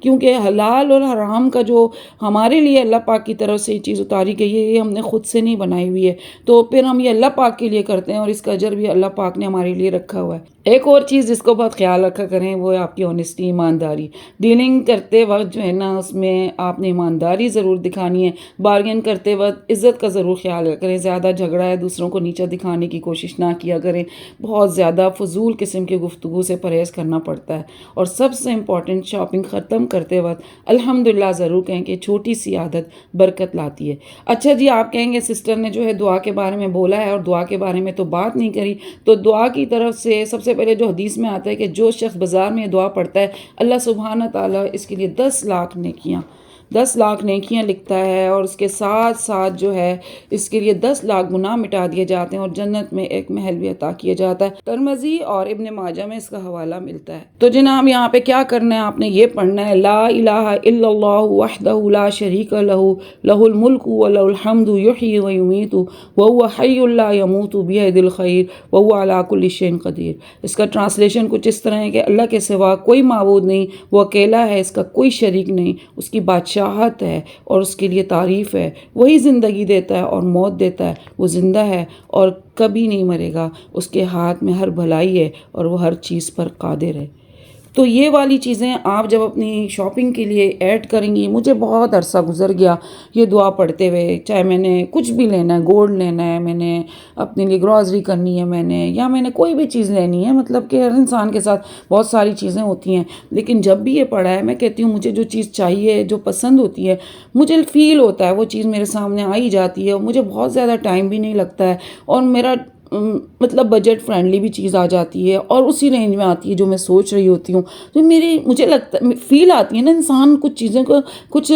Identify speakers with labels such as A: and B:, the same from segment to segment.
A: کیونکہ حلال اور حرام کا جو ہمارے لیے اللہ پاک کی طرف سے یہ چیز اتاری گئی ہے یہ ہم نے خود سے نہیں بنائی ہوئی ہے، تو پھر ہم یہ اللہ پاک کے لیے کرتے ہیں اور اس کا اجر بھی اللہ پاک نے ہمارے لیے رکھا ہوا ہے۔ ایک اور چیز جس کو بہت خیال رکھا کریں وہ ہے آپ کی آنیسٹی، ایمانداری۔ ڈیلنگ کرتے وقت جو ہے نا اس میں آپ نے ایمانداری ضرور دکھانی ہے، بارگین کرتے وقت عزت کا ضرور خیال رکھا کریں، زیادہ جھگڑا ہے دوسروں کو نیچا دکھانے کی کوشش نہ کیا کریں، بہت زیادہ فضول قسم کی گفتگو سے پرہیز کرنا پڑتا ہے، اور سب سے امپورٹنٹ شاپنگ ختم کرتے وقت الحمدللہ ضرور کہیں کہ چھوٹی سی عادت برکت لاتی ہے۔ اچھا جی، آپ کہیں گے سسٹر نے جو ہے دعا کے بارے میں بولا ہے اور دعا کے بارے میں تو بات نہیں کری، تو دعا کی طرف سے سب سے پہلے جو حدیث میں آتا ہے کہ جو شخص بازار میں دعا پڑھتا ہے اللہ سبحانہ تعالیٰ اس کے لیے 10 لاکھ نیکیاں لکھتا ہے، اور اس کے ساتھ ساتھ جو ہے اس کے لیے 10 لاکھ گناہ مٹا دیے جاتے ہیں اور جنت میں ایک محل بھی عطا کیا جاتا ہے۔ ترمذی اور ابن ماجہ میں اس کا حوالہ ملتا ہے۔ تو جناب یہاں پہ کیا کرنا ہے، آپ نے یہ پڑھنا ہے لا الہ الا اللہ وحدہ لا شریک لہ لہ الملک ولہ الحمد یحیی ویمیت وہو حی لا یموت بیدہ الخیر وہو علی کل شیء قدیر۔ اس کا ٹرانسلیشن کچھ اس طرح ہے کہ اللہ کے سوا کوئی معبود نہیں، وہ اکیلا ہے، اس کا کوئی شریک نہیں، اس کی بادشاہت ہے اور اس کے لیے تعریف ہے، وہی زندگی دیتا ہے اور موت دیتا ہے، وہ زندہ ہے اور کبھی نہیں مرے گا، اس کے ہاتھ میں ہر بھلائی ہے اور وہ ہر چیز پر قادر ہے۔ تو یہ والی چیزیں آپ جب اپنی شاپنگ کے لیے ایڈ کریں گی، مجھے بہت عرصہ گزر گیا یہ دعا پڑھتے ہوئے، چاہے میں نے کچھ بھی لینا ہے، گولڈ لینا ہے، میں نے اپنے لیے گروسری کرنی ہے، میں نے کوئی بھی چیز لینی ہے، مطلب کہ ہر انسان کے ساتھ بہت ساری چیزیں ہوتی ہیں، لیکن جب بھی یہ پڑھا ہے میں کہتی ہوں مجھے جو چیز چاہیے، جو پسند ہوتی ہے، مجھے فیل ہوتا ہے وہ چیز میرے سامنے آ ہی جاتی ہے، اور مجھے بہت زیادہ ٹائم بھی نہیں لگتا ہے، اور میرا مطلب بجٹ فرینڈلی بھی چیز آ جاتی ہے اور اسی رینج میں آتی ہے جو میں سوچ رہی ہوتی ہوں۔ تو مجھے لگتا ہے فیل آتی ہے نا، انسان کچھ چیزیں کو کچھ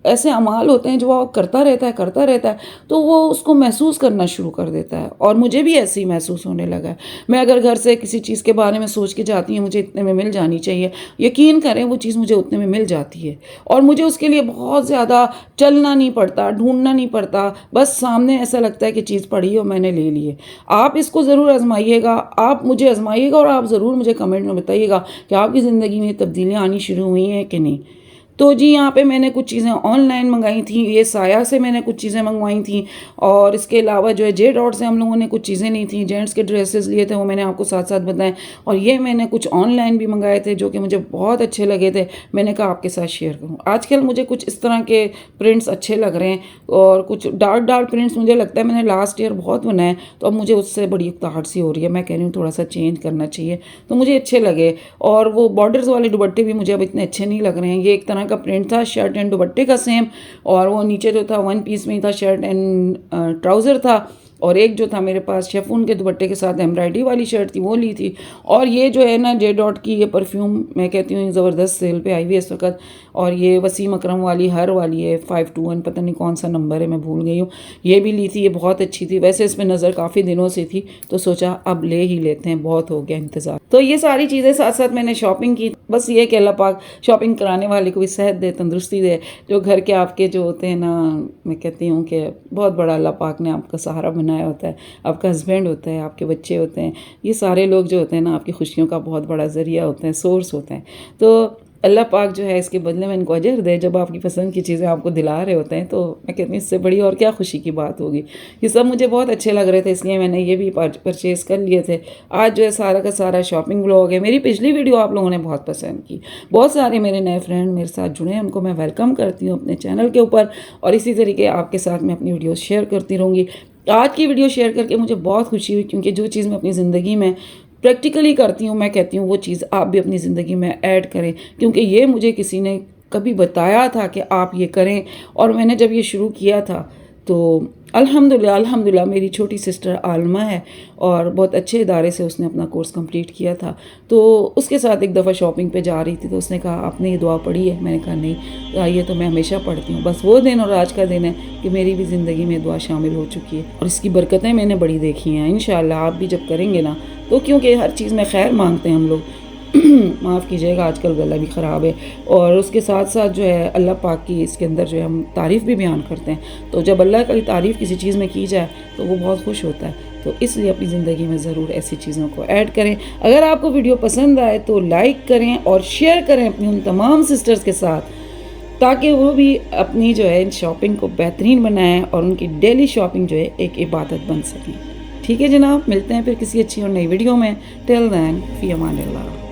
A: ایسے اعمال ہوتے ہیں جو وہ کرتا رہتا ہے تو وہ اس کو محسوس کرنا شروع کر دیتا ہے، اور مجھے بھی ایسے ہی محسوس ہونے لگا ہے۔ میں اگر گھر سے کسی چیز کے بارے میں سوچ کے جاتی ہوں مجھے اتنے میں مل جانی چاہیے، یقین کریں وہ چیز مجھے اتنے میں مل جاتی ہے، اور مجھے اس کے لیے بہت زیادہ چلنا نہیں پڑتا، ڈھونڈنا نہیں پڑتا، بس سامنے ایسا لگتا ہے کہ چیز پڑی ہے اور میں نے لے لی ہے۔ آپ اس کو ضرور آزمائیے گا، آپ مجھے آزمائیے گا، اور آپ ضرور مجھے کمنٹ میں بتائیے گا کہ آپ کی زندگی میں تبدیلیاں آنی شروع ہوئی ہیں کہ نہیں۔ تو جی یہاں پہ میں نے کچھ چیزیں آن لائن منگائی تھیں، یہ سایہ سے میں نے کچھ چیزیں منگوائی تھیں، اور اس کے علاوہ جو ہے جے ڈاٹ سے ہم لوگوں نے کچھ چیزیں لی تھیں، جینٹس کے ڈریسز لیے تھے وہ میں نے آپ کو ساتھ ساتھ بتائیں، اور یہ میں نے کچھ آن لائن بھی منگائے تھے جو کہ مجھے بہت اچھے لگے تھے، میں نے کہا آپ کے ساتھ شیئر کروں۔ آج کل مجھے کچھ اس طرح کے پرنٹس اچھے لگ رہے ہیں، اور کچھ ڈارک پرنٹس مجھے لگتا ہے میں نے لاسٹ ایئر بہت بنائے، تو اب مجھے اس سے بڑی اکتاہٹ سی ہو رہی ہے، میں کہہ رہی ہوں تھوڑا سا چینج کرنا چاہیے، تو مجھے اچھے لگے، اور وہ بارڈرز والے دوپٹے بھی مجھے اب اتنے اچھے نہیں لگ رہے ہیں۔ یہ ایک طرح کا پرنٹ تھا، شرٹ اینڈ دوپٹے کا سیم، اور وہ نیچے جو تھا 1 پیس میں ہی تھا، شرٹ اینڈ ٹراؤزر تھا، اور ایک جو تھا میرے پاس شیفون کے دوپٹے کے ساتھ ایمبرائڈری والی شرٹ تھی وہ لی تھی۔ اور یہ جو ہے نا جے ڈاٹ کی یہ پرفیوم میں کہتی ہوں زبردست سیل پہ آئی ہوئی ہے اس وقت، اور یہ وسیم اکرم والی ہر والی ہے 521، پتہ نہیں کون سا نمبر ہے میں بھول گئی ہوں، یہ بھی لی تھی، یہ بہت اچھی تھی، ویسے اس پہ نظر کافی دنوں سے تھی تو سوچا اب لے ہی لیتے ہیں، بہت ہو گیا انتظار۔ تو یہ ساری چیزیں ساتھ ساتھ میں نے شاپنگ کی، بس یہ کہ اللہ پاک شاپنگ کرانے والے کو بھی صحت دے، تندرستی دے، جو گھر کے آپ کے جو ہوتے ہیں نا، میں کہتی ہوں کہ بہت بڑا اللہ پاک نے آپ کا سہارا بنایا ہوتا ہے، آپ کا ہسبینڈ ہوتا ہے، آپ کے بچے ہوتے ہیں، یہ سارے لوگ جو ہوتے ہیں نا آپ کی خوشیوں کا بہت بڑا ذریعہ ہوتے ہیں، سورس ہوتے ہیں۔ تو اللہ پاک جو ہے اس کے بدلے میں ان کو اجر دے، جب آپ کی پسند کی چیزیں آپ کو دلا رہے ہوتے ہیں، تو میں کہتی ہوں اس سے بڑی اور کیا خوشی کی بات ہوگی۔ یہ سب مجھے بہت اچھے لگ رہے تھے، اس لیے میں نے یہ بھی پرچیز کر لیے تھے۔ آج جو ہے سارا کا سارا شاپنگ ولاگ ہے۔ میری پچھلی ویڈیو آپ لوگوں نے بہت پسند کی، بہت سارے میرے نئے فرینڈ میرے ساتھ جڑے ہیں، ان کو میں ویلکم کرتی ہوں اپنے چینل کے اوپر، اور اسی طریقے آپ کے ساتھ میں اپنی ویڈیوز شیئر کرتی رہوں گی۔ آج کی ویڈیو شیئر کر کے مجھے بہت خوشی ہوئی، کیونکہ جو چیز میں اپنی زندگی میں پریکٹیکلی کرتی ہوں، میں کہتی ہوں وہ چیز آپ بھی اپنی زندگی میں ایڈ کریں، کیونکہ یہ مجھے کسی نے کبھی بتایا تھا کہ آپ یہ کریں، اور میں نے جب یہ شروع کیا تھا تو الحمدللہ میری چھوٹی سسٹر عالمہ ہے، اور بہت اچھے ادارے سے اس نے اپنا کورس کمپلیٹ کیا تھا، تو اس کے ساتھ ایک دفعہ شاپنگ پہ جا رہی تھی، تو اس نے کہا آپ نے یہ دعا پڑھی ہے؟ میں نے کہا نہیں، یہ تو میں ہمیشہ پڑھتی ہوں، بس وہ دن اور آج کا دن ہے کہ میری بھی زندگی میں دعا شامل ہو چکی ہے، اور اس کی برکتیں میں نے بڑی دیکھی ہیں۔ انشاءاللہ آپ بھی جب کریں گے نا، تو کیونکہ ہر چیز میں خیر مانگتے ہیں ہم لوگ، معاف کیجیے گا آج کل گلا بھی خراب ہے، اور اس کے ساتھ ساتھ جو ہے اللہ پاک کی اس کے اندر جو ہے ہم تعریف بھی بیان کرتے ہیں، تو جب اللہ کی تعریف کسی چیز میں کی جائے تو وہ بہت خوش ہوتا ہے. تو اس لیے اپنی زندگی میں ضرور ایسی چیزوں کو ایڈ کریں. اگر آپ کو ویڈیو پسند آئے تو لائک کریں اور شیئر کریں اپنی ان تمام سسٹرز کے ساتھ، تاکہ وہ بھی اپنی جو ہے شاپنگ کو بہترین بنائیں اور ان کی ڈیلی شاپنگ جو ہے ایک عبادت بن سکیں. ٹھیک ہے جناب، ملتے ہیں پھر کسی اچھی اور نئی ویڈیو میں. ٹل دین فی امان اللہ.